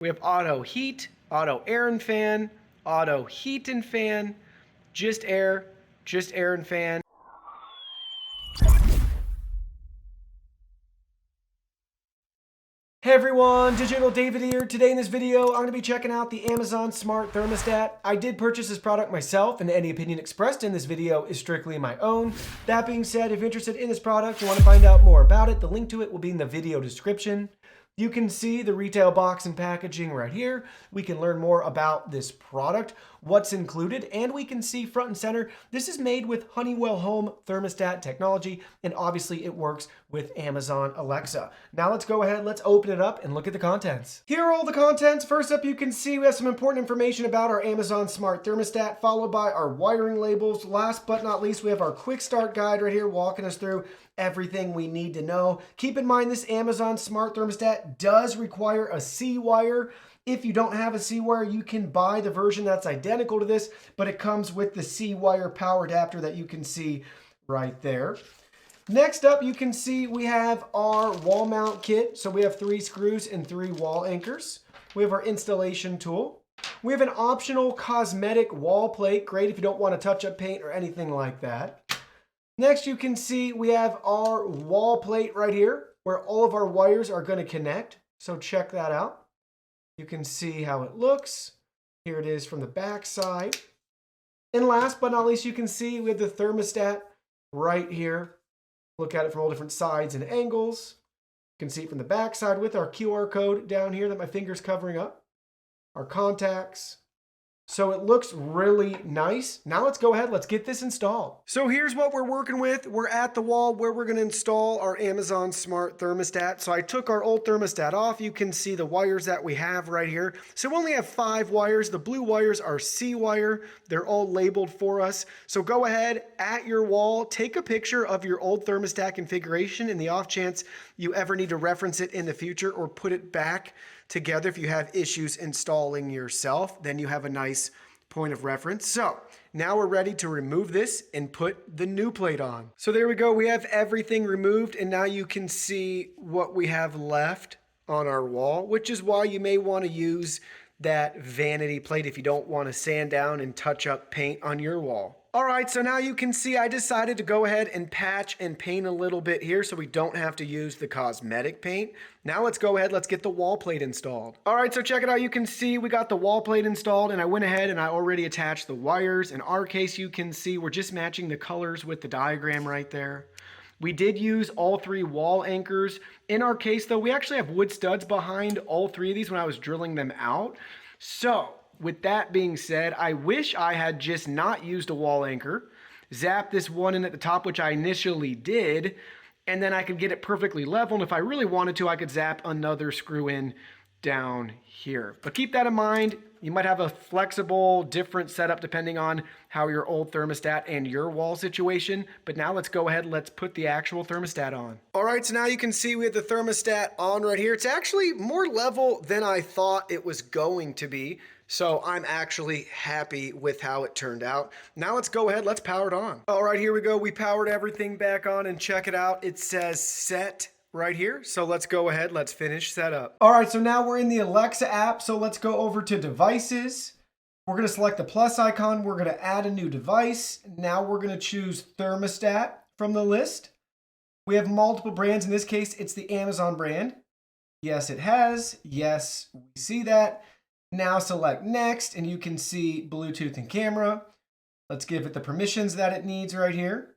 We have auto heat, auto air and fan, auto heat and fan, just air and fan. Hey everyone, Digital David here. Today in this video, I'm going to be checking out the Amazon Smart Thermostat. I did purchase this product myself, and any opinion expressed in this video is strictly my own. That being said, if you're interested in this product and want to find out more about it, the link to it will be in the video description. You can see the retail box and packaging right here. We can learn more about this product, what's included, and we can see front and center, this is made with Honeywell Home thermostat technology, and obviously it works with Amazon Alexa. Now let's go ahead, let's open it up and look at the contents. Here are all the contents. First up, you can see we have some important information about our Amazon Smart Thermostat, followed by our wiring labels. Last but not least, we have our quick start guide right here walking us through everything we need to know. Keep in mind this Amazon Smart Thermostat does require a C-wire. If you don't have a C-wire, you can buy the version that's identical to this, but it comes with the C-wire power adapter that you can see right there. Next up, you can see we have our wall mount kit. So we have 3 screws and 3 wall anchors. We have our installation tool. We have an optional cosmetic wall plate. Great if you don't want to touch up paint or anything like that. Next, you can see we have our wall plate right here where all of our wires are going to connect. So check that out. You can see how it looks. Here it is from the back side. And last but not least, you can see we have the thermostat right here. Look at it from all different sides and angles. You can see it from the back side with our QR code down here that my finger's covering up. Our contacts. So it looks really nice. Now let's go ahead, let's get this installed. So here's what we're working with. We're at the wall where we're gonna install our Amazon Smart Thermostat. So I took our old thermostat off. You can see the wires that we have right here. So we only have 5 wires. The blue wires are C-wire. They're all labeled for us. So go ahead at your wall, take a picture of your old thermostat configuration in the off chance you ever need to reference it in the future or put it back together if you have issues installing yourself, then you have a nice point of reference. So now we're ready to remove this and put the new plate on. So there we go. We have everything removed and now you can see what we have left on our wall, which is why you may want to use that vanity plate if you don't want to sand down and touch up paint on your wall. All right, so now you can see I decided to go ahead and patch and paint a little bit here so we don't have to use the cosmetic paint. Now let's go ahead, let's get the wall plate installed. All right, so check it out. You can see we got the wall plate installed and I went ahead and I already attached the wires. In our case, you can see we're just matching the colors with the diagram right there. We did use all 3 wall anchors. In our case though, we actually have wood studs behind all 3 of these when I was drilling them out. So with that being said, I wish I had just not used a wall anchor, zap this one in at the top, which I initially did, and then I could get it perfectly level. And if I really wanted to, I could zap another screw in down here. But keep that in mind. You might have a flexible, different setup depending on how your old thermostat and your wall situation. But now let's go ahead, let's put the actual thermostat on. All right, so now you can see we have the thermostat on right here. It's actually more level than I thought it was going to be. So I'm actually happy with how it turned out. Now let's go ahead, let's power it on. All right, here we go. We powered everything back on and check it out. It says set right here. So let's go ahead, let's finish setup. All right, so now we're in the Alexa app. So let's go over to devices. We're gonna select the plus icon. We're gonna add a new device. Now we're gonna choose thermostat from the list. We have multiple brands. In this case, it's the Amazon brand. Yes, it has. Yes, we see that. Now select next and you can see Bluetooth and camera. Let's give it the permissions that it needs right here.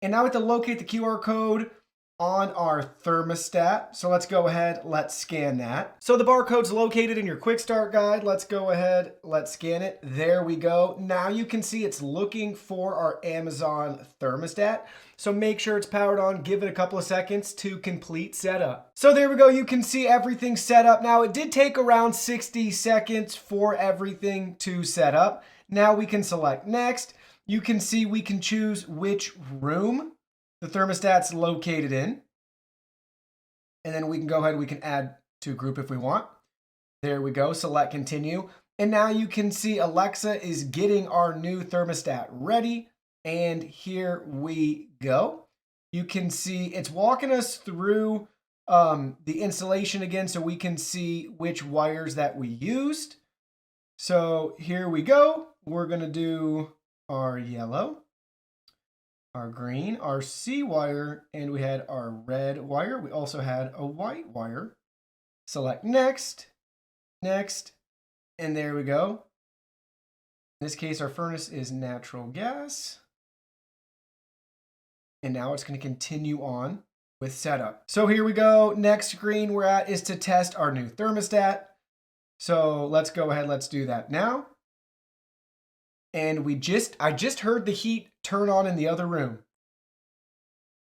And now we have to locate the QR code on our thermostat. So let's go ahead, let's scan that. So the barcode's located in your quick start guide. Let's go ahead, let's scan it. There we go. Now you can see it's looking for our Amazon thermostat. So make sure it's powered on, give it a couple of seconds to complete setup. So there we go, you can see everything set up. Now it did take around 60 seconds for everything to set up. Now we can select next. You can see we can choose which room the thermostat's located in. And then we can go ahead, we can add to a group if we want. There we go, select continue. And now you can see Alexa is getting our new thermostat ready. And here we go. You can see it's walking us through the installation again so we can see which wires that we used. So here we go. We're going to do our yellow, our green, our C wire, and we had our red wire. We also had a white wire. Select next, next, and there we go. In this case, our furnace is natural gas. And now it's going to continue on with setup. So here we go. Next screen we're at is to test our new thermostat. So let's go ahead. Let's do that now. And I just heard the heat turn on in the other room.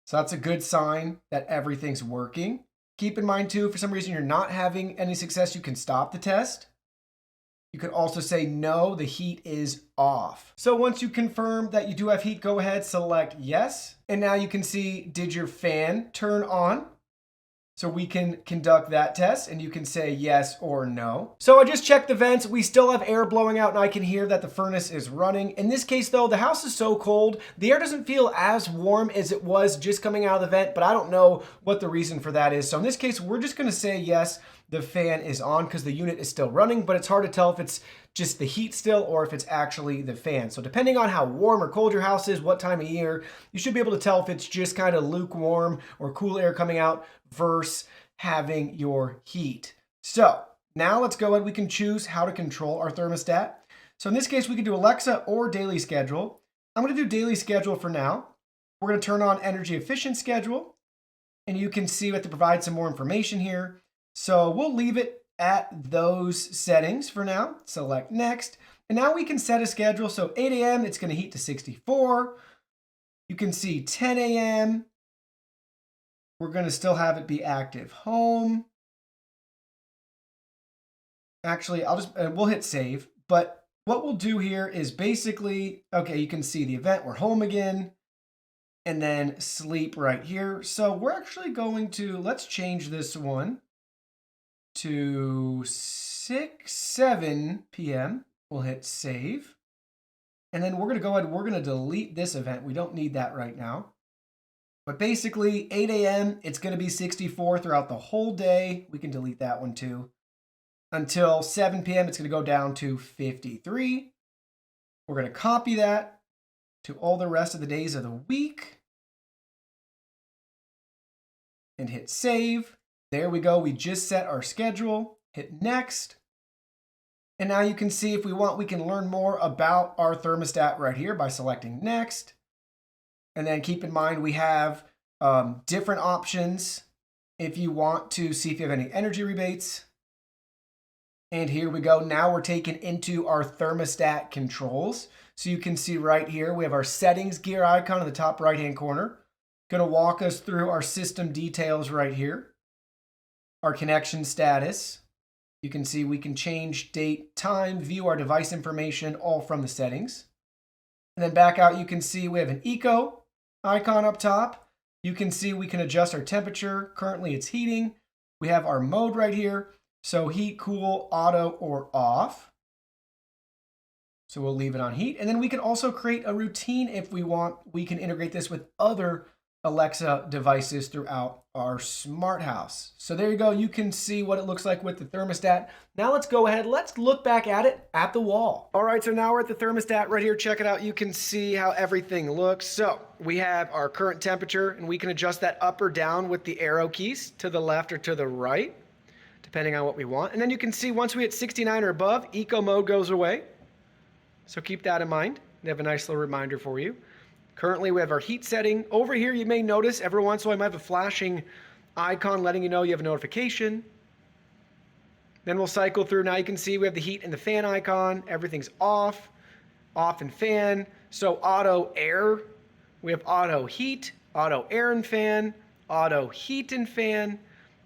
So that's a good sign that everything's working. Keep in mind too, if for some reason you're not having any success, you can stop the test. You could also say, no, the heat is off. So once you confirm that you do have heat, go ahead, select yes. And now you can see, did your fan turn on? So we can conduct that test and you can say yes or no. So I just checked the vents. We still have air blowing out and I can hear that the furnace is running. In this case though, the house is so cold, the air doesn't feel as warm as it was just coming out of the vent, but I don't know what the reason for that is. So in this case, we're just gonna say yes, the fan is on because the unit is still running, but it's hard to tell if it's just the heat still or if it's actually the fan. So depending on how warm or cold your house is, what time of year, you should be able to tell if it's just kind of lukewarm or cool air coming out versus having your heat. So now let's go ahead. We can choose how to control our thermostat. So in this case, we can do Alexa or daily schedule. I'm going to do daily schedule for now. We're going to turn on energy efficient schedule and you can see we have to provide some more information here. So we'll leave it at those settings for now. Select next. And now we can set a schedule. So 8 a.m. it's going to heat to 64. You can see 10 a.m. we're going to still have it be active home. Actually, we'll hit save. But what we'll do here is basically, okay, you can see the event. We're home again. And then sleep right here. So we're actually going to, let's change this one to 7 p.m. We'll hit save. And then we're going to go ahead, we're going to delete this event. We don't need that right now. But basically 8 a.m. it's going to be 64 throughout the whole day. We can delete that one too. Until 7 p.m. it's going to go down to 53. We're going to copy that to all the rest of the days of the week. And hit save. There we go. We just set our schedule. Hit next. And now you can see if we want, we can learn more about our thermostat right here by selecting next. And then keep in mind we have different options if you want to see if you have any energy rebates. And here we go. Now we're taken into our thermostat controls. So you can see right here, we have our settings gear icon in the top right-hand corner. Going to walk us through our system details right here. Our connection status. You can see we can change date, time, view our device information, all from the settings. And then back out, you can see we have an eco icon up top. You can see we can adjust our temperature. Currently it's heating. We have our mode right here. So heat, cool, auto, or off. So we'll leave it on heat. And then we can also create a routine if we want. We can integrate this with other Alexa devices throughout our smart house. So there you go. You can see what it looks like with the thermostat. Now let's go ahead. Let's look back at it at the wall. All right, so now we're at the thermostat right here. Check it out. You can see how everything looks. So we have our current temperature and we can adjust that up or down with the arrow keys to the left or to the right, depending on what we want. And then you can see once we hit 69 or above, eco mode goes away. So keep that in mind. They have a nice little reminder for you. Currently, we have our heat setting. Over here, you may notice every once in a while I might have a flashing icon letting you know you have a notification. Then we'll cycle through. Now you can see we have the heat and the fan icon. Everything's off, off and fan. So auto air, we have auto heat, auto air and fan, auto heat and fan,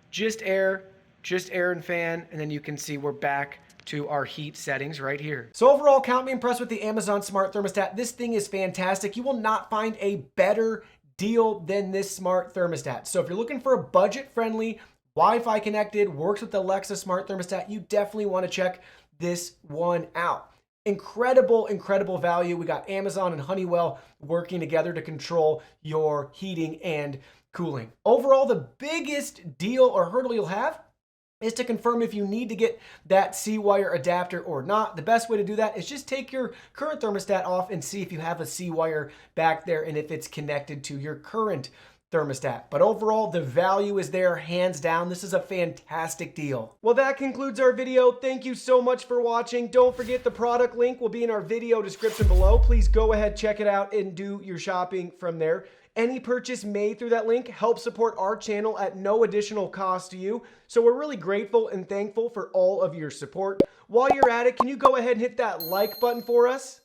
just air and fan. And then you can see we're back to our heat settings right here. So overall, count me impressed with the Amazon Smart Thermostat. This thing is fantastic. You will not find a better deal than this smart thermostat. So if you're looking for a budget-friendly, Wi-Fi connected, works with the Alexa Smart Thermostat, you definitely want to check this one out. Incredible, incredible value. We got Amazon and Honeywell working together to control your heating and cooling. Overall, the biggest deal or hurdle you'll have is to confirm if you need to get that C-wire adapter or not. The best way to do that is just take your current thermostat off and see if you have a C-wire back there and if it's connected to your current thermostat. But overall, the value is there, hands down. This is a fantastic deal. Well, that concludes our video. Thank you so much for watching. Don't forget the product link will be in our video description below. Please go ahead, check it out, and do your shopping from there. Any purchase made through that link helps support our channel at no additional cost to you. So we're really grateful and thankful for all of your support. While you're at it, can you go ahead and hit that like button for us?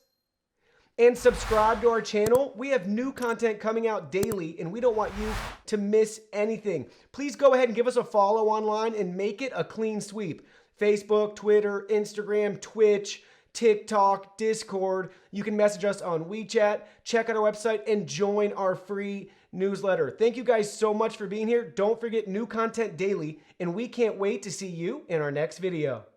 And subscribe to our channel. We have new content coming out daily, and we don't want you to miss anything. Please go ahead and give us a follow online and make it a clean sweep. Facebook, Twitter, Instagram, Twitch, TikTok, Discord. You can message us on WeChat, check out our website, and join our free newsletter. Thank you guys so much for being here. Don't forget new content daily, and we can't wait to see you in our next video.